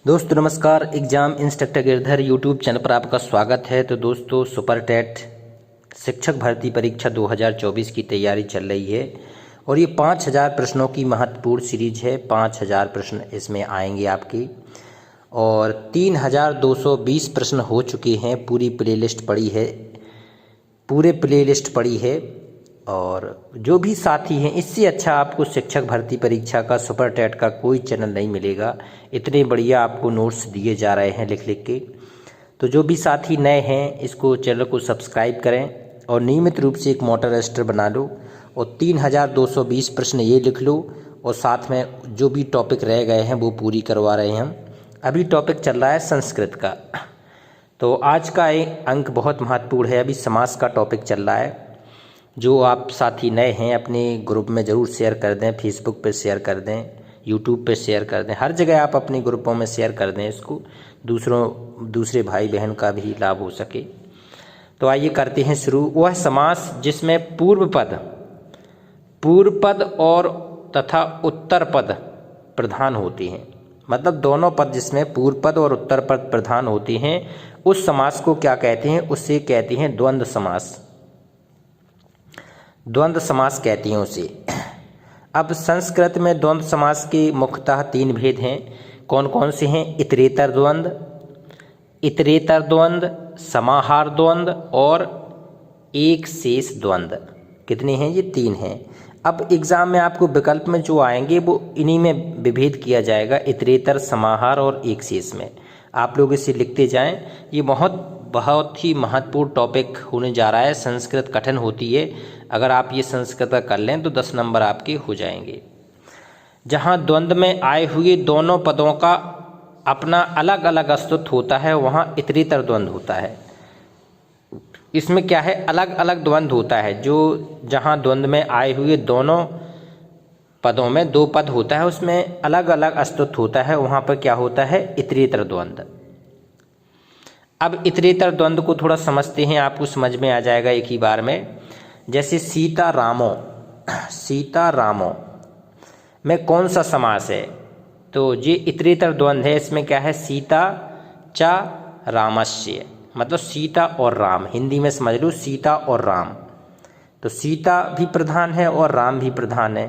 दोस्तों नमस्कार। Exam instructor Girdhar YouTube channel पर आपका स्वागत है। तो दोस्तों सुपर टेट शिक्षक भर्ती परीक्षा 2024 की तैयारी चल रही है और ये 5000 प्रश्नों की महत्वपूर्ण सीरीज है। 5000 प्रश्न इसमें आएंगे आपके और 3220 प्रश्न हो चुके हैं। पूरी प्लेलिस्ट पड़ी है, पूरे प्लेलिस्ट पड़ी है। और जो भी साथी हैं, इससे अच्छा आपको शिक्षक भर्ती परीक्षा का सुपर टेट का कोई चैनल नहीं मिलेगा। इतने बढ़िया आपको नोट्स दिए जा रहे हैं लिख लिख के। तो जो भी साथी नए हैं, इसको चैनल को सब्सक्राइब करें और नियमित रूप से एक मोटर रजिस्टर बना लो और 3220 प्रश्न ये लिख लो और साथ में जो भी टॉपिक रह गए हैं वो पूरी करवा रहे हैं हम। अभी टॉपिक चल रहा है संस्कृत का। तो आज का एक अंक बहुत महत्वपूर्ण है। अभी समास का टॉपिक चल रहा है। जो आप साथी नए हैं अपने ग्रुप में ज़रूर शेयर कर दें, फेसबुक पे शेयर कर दें, यूट्यूब पे शेयर कर दें, हर जगह आप अपने ग्रुपों में शेयर कर दें इसको, दूसरे भाई बहन का भी लाभ हो सके। तो आइए करते हैं शुरू। वह समास जिसमें पूर्व पद और तथा उत्तर पद प्रधान होते हैं, मतलब दोनों पद जिसमें पूर्व पद और उत्तर पद प्रधान होते हैं, उस समास को क्या कहते हैं? उससे कहते हैं द्वंद्व समास। द्वंद्व समास कहते हैं उसे। अब संस्कृत में द्वंद्व समास के मुख्यतः 3 भेद हैं। कौन कौन से हैं? इतरेतर द्वंद्व, समाहार द्वंद्व और एक शेष द्वंद्व। कितने हैं? ये 3 हैं। अब एग्जाम में आपको विकल्प में जो आएंगे वो इन्हीं में विभेद किया जाएगा, इतरेतर, समाहार और एक शेष में। आप लोग इसे लिखते जाएं। ये बहुत ही महत्वपूर्ण टॉपिक होने जा रहा है। संस्कृत कठिन होती है, अगर आप ये संस्कृत कर लें तो 10 नंबर आपके हो जाएंगे। जहाँ द्वंद्व में आए हुए दोनों पदों का अपना अलग अलग अस्तित्व होता है, वहाँ इतरेतर द्वंद्व होता है। इसमें क्या है? अलग अलग द्वंद्व होता है। जहाँ द्वंद्व में आए हुए दोनों पदों में 2 पद होता है, उसमें अलग अलग अस्तित्व होता है, वहाँ पर क्या होता है? इतरेतर द्वंद्व। अब इतरेतर द्वंद्व को थोड़ा समझते हैं, आपको समझ में आ जाएगा एक ही बार में। जैसे सीता रामो में कौन सा समास है? तो ये इतरेतर द्वंद्व है। इसमें क्या है? सीता च रामस्य, मतलब सीता और राम। हिंदी में समझ लो, सीता और राम। तो सीता भी प्रधान है और राम भी प्रधान है।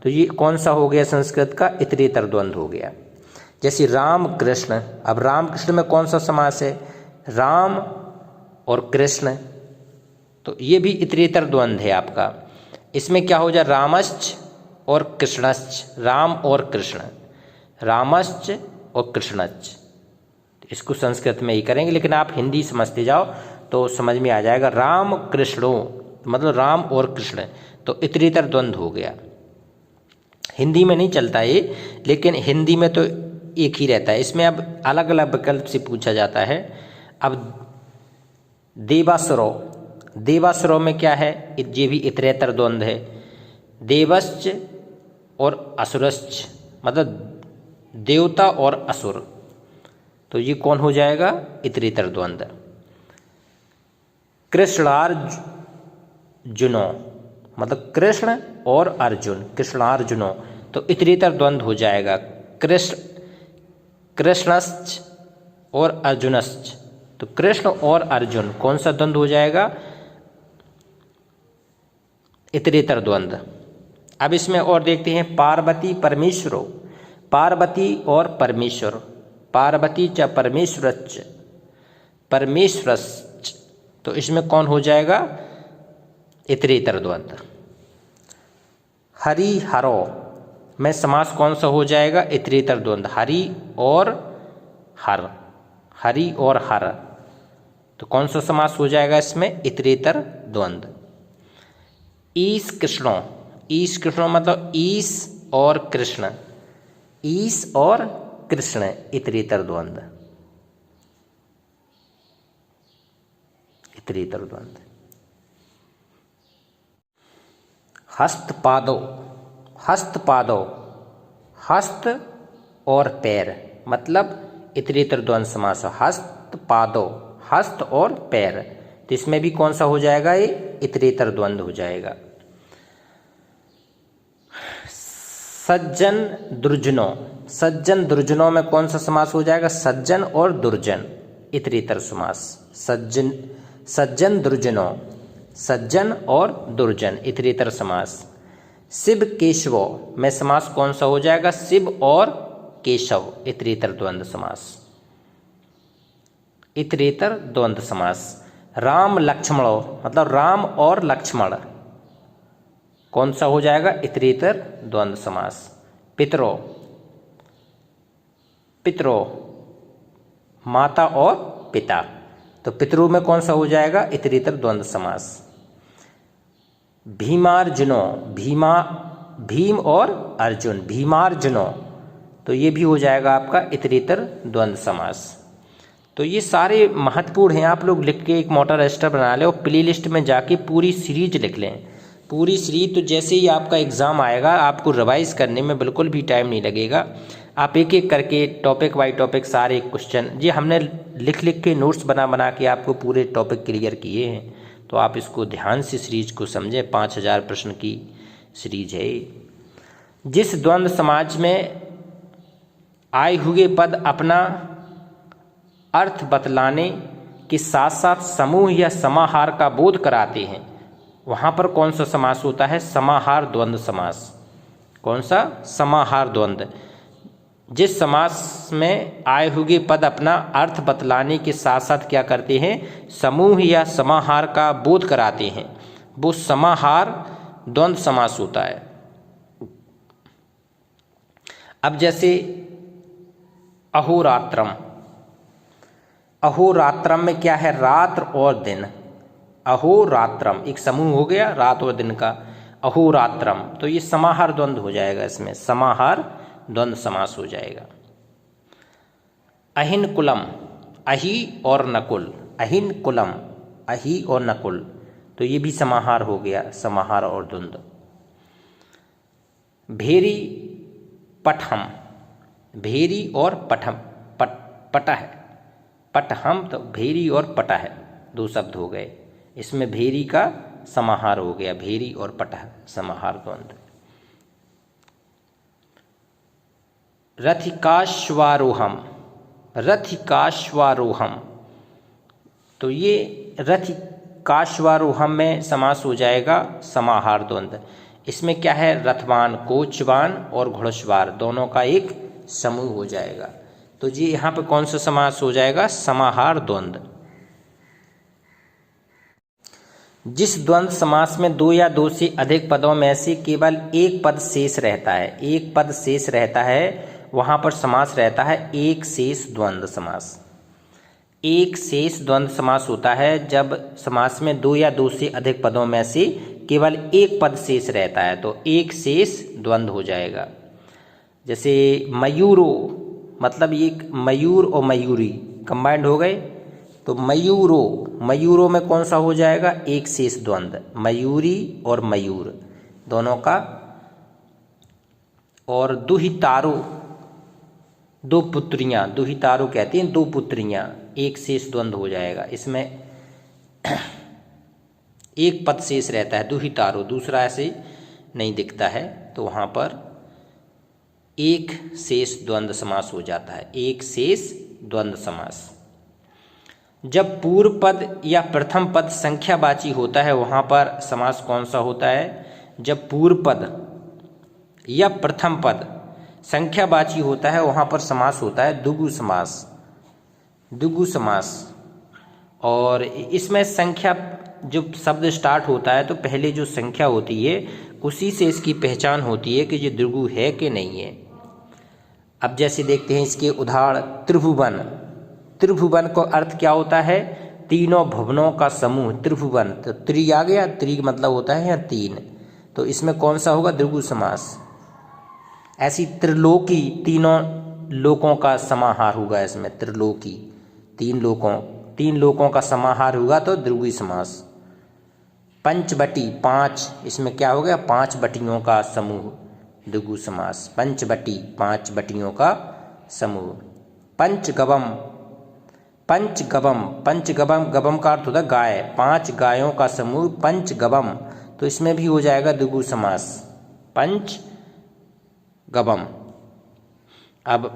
तो ये कौन सा हो गया? संस्कृत का इतरेतर द्वंद्व हो गया। जैसे राम कृष्ण। अब राम कृष्ण में कौन सा समास है? राम और कृष्ण। तो ये भी इतरेतर द्वंद्व है आपका। इसमें क्या हो जाए? रामश्च और कृष्णश्च, राम और कृष्ण, रामश्च और कृष्णश्च। इसको संस्कृत में ही करेंगे, लेकिन आप हिंदी समझते जाओ तो समझ में आ जाएगा। राम कृष्णो मतलब राम और कृष्ण, तो इतरेतर द्वंद्व हो गया। हिंदी में नहीं चलता ये, लेकिन हिंदी में तो एक ही रहता है। इसमें अब अलग अलग विकल्प से पूछा जाता है। अब देवासुरो में क्या है? ये भी इतरेतर द्वंद्व है। देवश्च और असुरश्च, मतलब देवता और असुर। तो ये कौन हो जाएगा? इतरेतर द्वंद्व। कृष्णार्जुनो, मतलब कृष्ण और अर्जुन, कृष्णार्जुनो, तो इतरेतर द्वंद्व हो जाएगा। कृष्णश्च और अर्जुनश्च, तो कृष्ण और अर्जुन कौन सा द्वंद्व हो जाएगा? इतरेतर द्वंद्व। अब इसमें और देखते हैं पार्वती परमेश्वरो, पार्वती और परमेश्वर, पार्वती च परमेश्वरच, परमेश्वरश्च, तो इसमें कौन हो जाएगा? इतरेतर द्वंद्व। हरि हरो में समास कौन सा हो जाएगा? इतरेतर द्वंद्व। हरि और हर, हरि और हर, तो कौन सा समास हो जाएगा इसमें? इतरेतर द्वंद्व। ईश कृष्णो मतलब ईश और कृष्ण, ईश और कृष्ण, इतरेतर द्वंद्व, इतरेतर द्वंद्व। हस्तपादो, हस्त और पैर, मतलब इतरेतर द्वंद्व समास। हस्तपादो, हस्त और पैर, तो इसमें भी कौन सा हो जाएगा? ये इतरेतर द्वंद्व हो जाएगा। सज्जन दुर्जनो, सज्जन दुर्जनों में कौन सा समास हो जाएगा? सज्जन और दुर्जन, इतरेतर समास। सज्जन दुर्जनों, सज्जन और दुर्जन, इतरेतर समास। शिव केशवों में समास कौन सा हो जाएगा? शिव और केशव, इतरेतर द्वंद्व समास, इतरेतर द्वंद्व समास। राम लक्ष्मणों मतलब राम और लक्ष्मण, कौन सा हो जाएगा? इतरेतर द्वंद्व समास। पितरों, पितरों माता और पिता, तो पितरों में कौन सा हो जाएगा? इतरेतर द्वंद्व समास। भीमार्जुनों, भीम और अर्जुन, भीमार्जुनों, तो ये भी हो जाएगा आपका इतरेतर द्वंद्व समास। तो ये सारे महत्वपूर्ण हैं, आप लोग लिख के एक मोटा रजिस्टर बना लें और प्ले लिस्ट में जाके पूरी सीरीज लिख लें, पूरी सीरीज। तो जैसे ही आपका एग्ज़ाम आएगा आपको रिवाइज करने में बिल्कुल भी टाइम नहीं लगेगा। आप एक एक करके टॉपिक बाय टॉपिक सारे क्वेश्चन, ये हमने लिख लिख के नोट्स बना बना के आपको पूरे टॉपिक क्लियर किए हैं, तो आप इसको ध्यान से सीरीज को समझें। 5000 प्रश्न की सीरीज है। जिस द्वंद्व समाज में आए हुए पद अपना अर्थ बतलाने के साथ साथ समूह या समाहार का बोध कराते हैं, वहाँ पर कौन सा समास होता है? समाहार द्वंद्व समास। कौन सा? समाहार द्वंद्व। जिस समास में आए हुए पद अपना अर्थ बतलाने के साथ साथ क्या करते हैं? समूह या समाहार का बोध कराते हैं, वो समाहार द्वंद्व समास होता है। अब जैसे अहोरात्रम, अहोरात्रम में क्या है? रात्र और दिन। अहोरात्रम एक समूह हो गया, रात और दिन का, अहोरात्रम, तो ये समाहार द्वंद्व हो जाएगा, इसमें समाहार द्वंद्व समास हो जाएगा। अहिन कुलम, अहि और नकुल, अहिन कुलम, अहि और नकुल, तो ये भी समाहार हो गया, समाहार और द्वंद्व। भेरी पठम, भेरी और पठम, पटह, पटहम, तो भेरी और पटह दो शब्द हो गए, इसमें भेरी का समाहार हो गया, भेरी और पटह समाहार द्वंद्व। रथिकाश्वारोहम, रथिकाश्वारोहम, तो ये रथिकाश्वारोहम में समास हो जाएगा समाहार द्वंद्व। इसमें क्या है? रथवान, कोचवान और घुड़सवार दोनों का एक समूह हो जाएगा, तो जी यहाँ पे कौन सा समास हो जाएगा? समाहार द्वंद्व। जिस द्वंद्व समास में दो या दो से अधिक पदों में से केवल एक पद शेष रहता है, एक पद शेष रहता है, वहाँ पर समास रहता है एक शेष द्वंद्व समास। एक शेष द्वंद्व समास होता है जब समास में दो या दो से अधिक पदों में से केवल एक पद शेष रहता है, तो एक शेष द्वंद्व हो जाएगा। जैसे मयूरो, मतलब ये मयूर और मयूरी कंबाइंड हो गए, तो मयूरो, मयूरों में कौन सा हो जाएगा? एक शेष द्वंद्व, मयूरी और मयूर दोनों का। और दुहितारो, दो पुत्रियां, दुहितारो कहते हैं दो पुत्रियां, एक शेष द्वंद्व हो जाएगा, इसमें एक पद शेष रहता है, दुहितारो, दूसरा ऐसे नहीं दिखता है, तो वहाँ पर एक शेष द्वंद्व समास हो जाता है, एक शेष द्वंद्व समास। जब पूर्व पद या प्रथम पद संख्यावाची होता है, वहाँ पर समास कौन सा होता है? जब पूर्व पद या प्रथम पद संख्यावाची होता है, वहाँ पर समास होता है द्विगु समास, द्विगु समास। और इसमें संख्या, जब शब्द स्टार्ट होता है तो पहले जो संख्या होती है उसी से इसकी पहचान होती है कि ये द्विगु है कि नहीं है। अब जैसे देखते हैं इसके उदाहरण, त्रिभुवन, त्रिभुवन का अर्थ क्या होता है? तीनों भुवनों का समूह, त्रिभुवन, तो त्रि आ गया, त्रि मतलब होता है यहाँ तीन, तो इसमें कौन सा होगा? द्विगु समास। ऐसी त्रिलोकी, तीनों लोकों का समाहार होगा इसमें, त्रिलोकी, तीन लोकों का समाहार होगा तो द्विगु समास। पंचवटी, पांच, इसमें क्या हो गया? पांच बटियों का समूह, द्विगु समास, पंचवटी, पांच बटियों का समूह। पंचगवम, पंचगवम, पंचगवम, गवम का अर्थ होता है गाय, पांच गायों का समूह पंचगवम, तो इसमें भी हो जाएगा द्विगु समास, पंचगवम। अब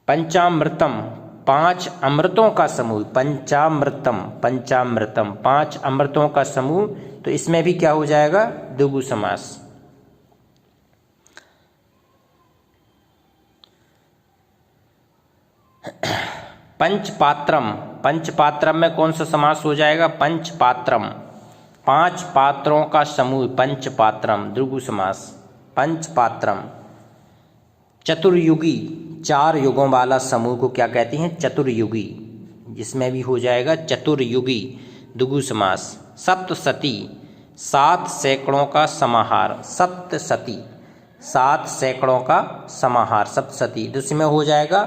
पंचामृतम, 5 अमृतों का समूह, पंचामृतम, पंचामृतम 5 अमृतों का समूह, तो इसमें भी क्या हो जाएगा, द्विगु समास। पंचपात्रम, पंचपात्रम में कौन सा समास हो जाएगा, पंचपात्रम, 5 पात्रों का समूह, पंचपात्रम द्विगु समास, पंचपात्रम। चतुर्युगी, 4 युगों वाला समूह को क्या कहते हैं, चतुर्युगी, जिसमें भी हो जाएगा चतुर्युगी द्विगु समास। सप्तसती, 7 सैकड़ों का समाहार, सप्तसती 7 सैकड़ों का समाहार, सप्तसती, तो इसमें हो जाएगा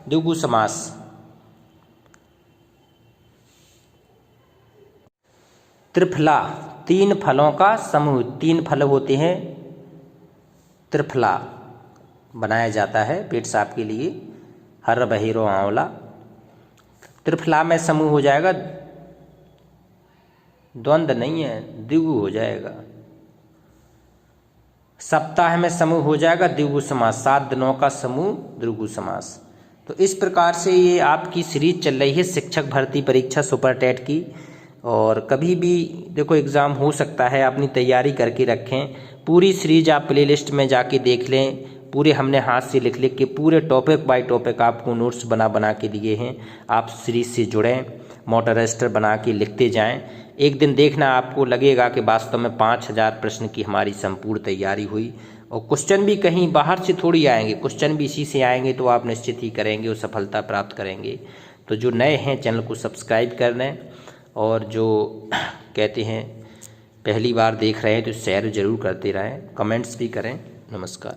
द्विगु समास। त्रिफला, 3 फलों का समूह, 3 फल होते हैं, त्रिफला बनाया जाता है पेट साफ के लिए, हर बहेरो आंवला। त्रिफला में समूह हो जाएगा, द्वंद्व नहीं है, द्विगु हो जाएगा। सप्ताह में समूह हो जाएगा द्विगु समास, 7 दिनों का समूह द्विगु समास। तो इस प्रकार से ये आपकी सीरीज चल रही है शिक्षक भर्ती परीक्षा सुपर टेट की। और कभी भी देखो एग्ज़ाम हो सकता है, अपनी तैयारी करके रखें। पूरी सीरीज आप प्लेलिस्ट में जाके देख लें, पूरे हमने हाथ से लिख लिख के पूरे टॉपिक बाय टॉपिक आपको नोट्स बना बना के दिए हैं। आप सीरीज से जुड़ें, मोटर रजिस्टर बना के लिखते जाएं। एक दिन देखना आपको लगेगा कि वास्तव में 5000 प्रश्न की हमारी संपूर्ण तैयारी हुई। और क्वेश्चन भी कहीं बाहर से थोड़ी आएंगे, क्वेश्चन भी इसी से आएंगे, तो आप निश्चित ही करेंगे और सफलता प्राप्त करेंगे। तो जो नए हैं चैनल को सब्सक्राइब कर लें, और जो कहते हैं पहली बार देख रहे हैं तो शेयर ज़रूर करते रहें, कमेंट्स भी करें। नमस्कार।